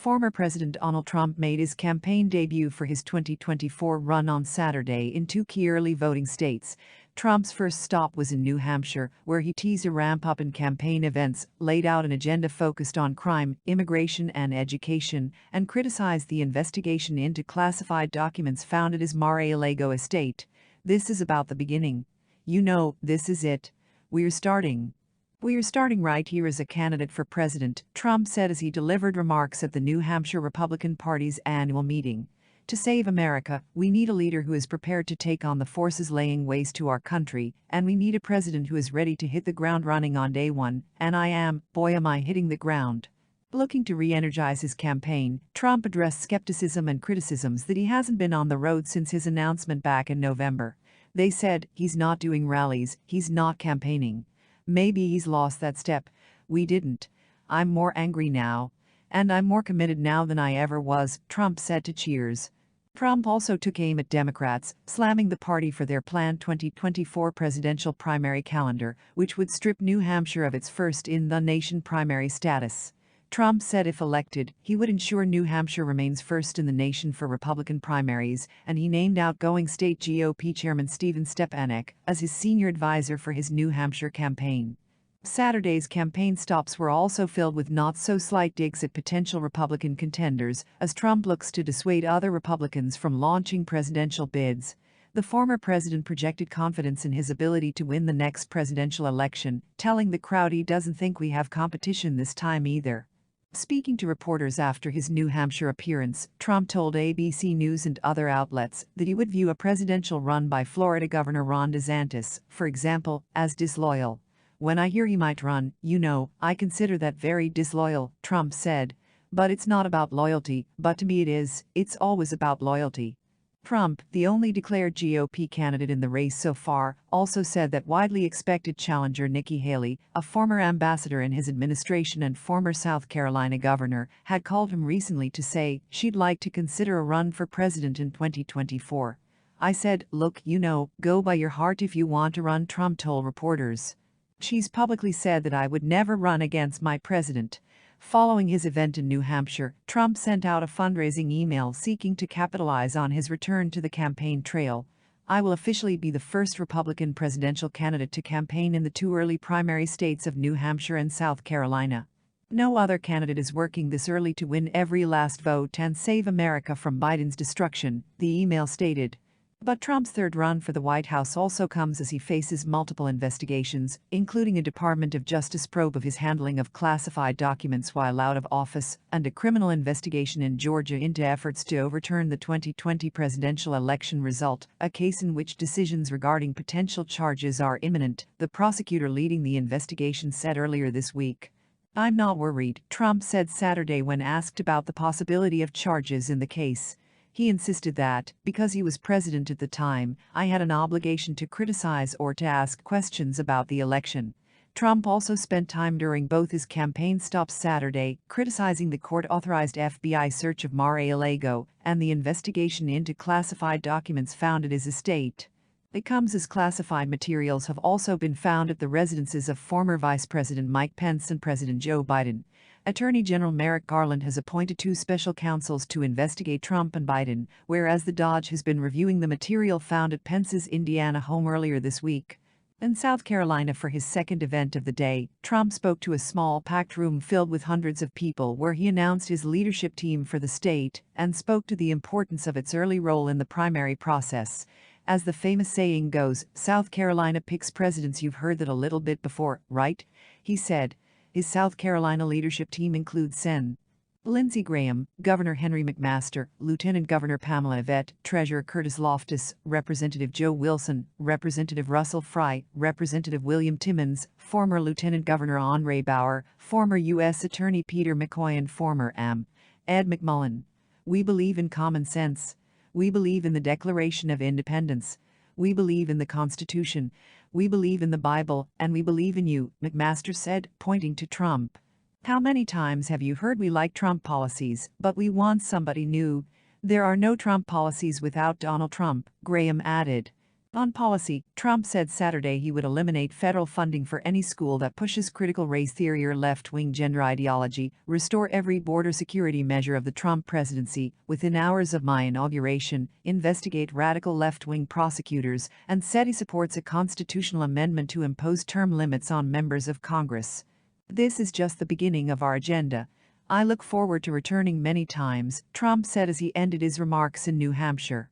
Former President Donald Trump made his campaign debut for his 2024 run on Saturday in two key early voting states. Trump's first stop was in New Hampshire, where he teased a ramp-up in campaign events, laid out an agenda focused on crime, immigration and education, and criticized the investigation into classified documents found at his Mar-a-Lago estate. "This is about the beginning. You know, this is it. We're starting right here as a candidate for president," Trump said as he delivered remarks at the New Hampshire Republican Party's annual meeting. "To save America, we need a leader who is prepared to take on the forces laying waste to our country, and we need a president who is ready to hit the ground running on day one, and boy am I hitting the ground." Looking to re-energize his campaign, Trump addressed skepticism and criticisms that he hasn't been on the road since his announcement back in November. They said, "He's not doing rallies, he's not campaigning. Maybe he's lost that step. We didn't. I'm more angry now. And I'm more committed now than I ever was," Trump said to Cheers. Trump also took aim at Democrats, slamming the party for their planned 2024 presidential primary calendar, which would strip New Hampshire of its first-in-the-nation primary status. Trump said if elected, he would ensure New Hampshire remains first in the nation for Republican primaries, and he named outgoing state GOP chairman Stephen Stepanek as his senior advisor for his New Hampshire campaign. Saturday's campaign stops were also filled with not-so-slight digs at potential Republican contenders, as Trump looks to dissuade other Republicans from launching presidential bids. The former president projected confidence in his ability to win the next presidential election, telling the crowd he doesn't think we have competition this time either. Speaking to reporters after his New Hampshire appearance, Trump told ABC News and other outlets that he would view a presidential run by Florida Governor Ron DeSantis, for example, as disloyal. "When I hear he might run, I consider that very disloyal," Trump said. "But it's not about loyalty, but to me it's always about loyalty." Trump, the only declared GOP candidate in the race so far, also said that widely expected challenger Nikki Haley, a former ambassador in his administration and former South Carolina governor, had called him recently to say she'd like to consider a run for president in 2024. "I said, look, go by your heart if you want to run," Trump told reporters. "She's publicly said that I would never run against my president." Following his event in New Hampshire, Trump sent out a fundraising email seeking to capitalize on his return to the campaign trail. "I will officially be the first Republican presidential candidate to campaign in the two early primary states of New Hampshire and South Carolina. No other candidate is working this early to win every last vote and save America from Biden's destruction," the email stated. But Trump's third run for the White House also comes as he faces multiple investigations, including a Department of Justice probe of his handling of classified documents while out of office, and a criminal investigation in Georgia into efforts to overturn the 2020 presidential election result, a case in which decisions regarding potential charges are imminent, the prosecutor leading the investigation said earlier this week. "I'm not worried," Trump said Saturday when asked about the possibility of charges in the case. He insisted that, because he was president at the time, I had an obligation to criticize or to ask questions about the election. Trump also spent time during both his campaign stops Saturday criticizing the court-authorized FBI search of Mar-a-Lago and the investigation into classified documents found at his estate. It comes as classified materials have also been found at the residences of former Vice President Mike Pence and President Joe Biden. Attorney General Merrick Garland has appointed two special counsels to investigate Trump and Biden, whereas the DOJ has been reviewing the material found at Pence's Indiana home earlier this week. In South Carolina for his second event of the day, Trump spoke to a small packed room filled with hundreds of people where he announced his leadership team for the state and spoke to the importance of its early role in the primary process. As the famous saying goes, South Carolina picks presidents. You've heard that a little bit before, right? He said. His South Carolina leadership team includes Sen. Lindsey Graham, Governor Henry McMaster, Lieutenant Governor Pamela Yvette, Treasurer Curtis Loftus, Representative Joe Wilson, Representative Russell Fry, Representative William Timmons, former Lieutenant Governor Andre Bauer, former U.S. Attorney Peter McCoy and former Ed McMullen. "We believe in common sense. We believe in the Declaration of Independence. We believe in the Constitution. We believe in the Bible, and we believe in you," McMaster said, pointing to Trump. "How many times have you heard we like Trump policies, but we want somebody new? There are no Trump policies without Donald Trump," Graham added. On policy, Trump said Saturday he would eliminate federal funding for any school that pushes critical race theory or left-wing gender ideology, restore every border security measure of the Trump presidency within hours of my inauguration, investigate radical left-wing prosecutors, and said he supports a constitutional amendment to impose term limits on members of Congress. This is just the beginning of our agenda. I look forward to returning many times, Trump said as he ended his remarks in New Hampshire.